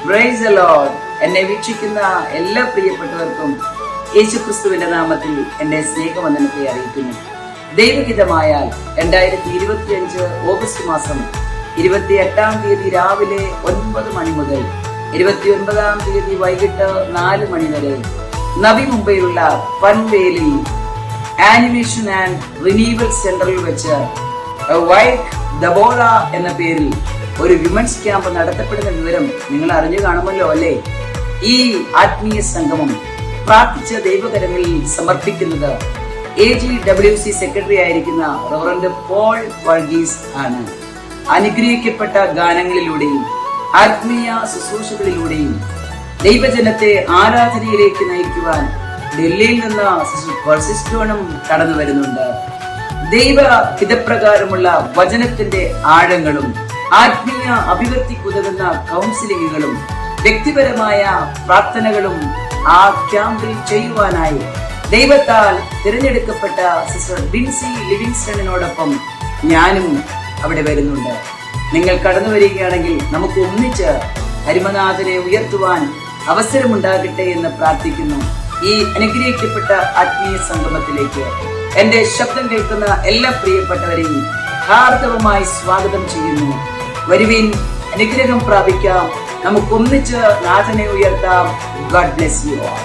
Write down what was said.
Praise the Lord. എന്നെ വീക്ഷിക്കുന്ന എല്ലാ പ്രിയപ്പെട്ടവർക്കും യേശുക്രിസ്തുവിന്റെ നാമത്തിൽ എന്റെ സ്നേഹവന്ദനത്തെ അറിയിക്കുന്നു. ദൈവഹിതമായാൽ 2025 ഓഗസ്റ്റ് മാസം 28-ാം തീയതി രാവിലെ 9 മണി മുതൽ 29-ാം തീയതി വൈകിട്ട് 4 മണി വരെ നവി മുംബൈയിലുള്ള പൻവേലിൽ ആനിമേഷൻ ആൻഡ് റിന്യൂവൽ സെന്ററിൽ വെച്ച് വൈറ്റ് ദബോറ എന്ന പേരിൽ ഒരു വിമൻസ് ക്യാമ്പ് നടത്തപ്പെടുന്ന വിവരം നിങ്ങൾ അറിഞ്ഞു കാണുമല്ലോ അല്ലേ? ഈ ആത്മീയ സംഗമം പ്രാർത്ഥിച്ച ദൈവകരങ്ങളിൽ സമർപ്പിക്കുന്നത് AGWC സെക്രട്ടറി ആയിരിക്കുന്ന റവറൻഡ് പോൾ വർഗീസ് ആണ്. അനുഗ്രഹിക്കപ്പെട്ട ഗാനങ്ങളിലൂടെയും ആത്മീയ ശുശ്രൂഷകളിലൂടെയും ദൈവജനത്തെ ആരാധനയിലേക്ക് നയിക്കുവാൻ ഡൽഹിയിൽ നിന്ന് സിസ്റ്റോണും കടന്നു വരുന്നുണ്ട്. ദൈവ ഹിതപ്രകാരമുള്ള വചനത്തിന്റെ ആഴങ്ങളും ആത്മീയ അഭിവൃദ്ധിക്കുതകുന്ന കൗൺസിലിങ്ങുകളും വ്യക്തിപരമായ പ്രാർത്ഥനകളും ആ ക്യാമ്പിൽ ചെയ്യുവാനായി ദൈവത്താൽ തിരഞ്ഞെടുക്കപ്പെട്ട സിസ്റ്റർ ബിൻസി ലിവിങ്സ്റ്റണിനോടൊപ്പം ഞാനും അവിടെ വരുന്നുണ്ട്. നിങ്ങൾ കടന്നു വരികയാണെങ്കിൽ നമുക്ക് ഒന്നിച്ച് ഹരിമനാഥനെ ഉയർത്തുവാൻ അവസരമുണ്ടാകട്ടെ എന്ന് പ്രാർത്ഥിക്കുന്നു. ഈ അനുഗ്രഹിക്കപ്പെട്ട ആത്മീയ സംഗമത്തിലേക്ക് എന്റെ ശബ്ദം കേൾക്കുന്ന എല്ലാ പ്രിയപ്പെട്ടവരെയും ഹാർദവമായി സ്വാഗതം ചെയ്യുന്നു. വരുവിൻ, അനുഗ്രഹം പ്രാപിക്കാം. നമുക്കൊന്നിച്ച് നാഥനെ ഉയർത്താം. God bless you all.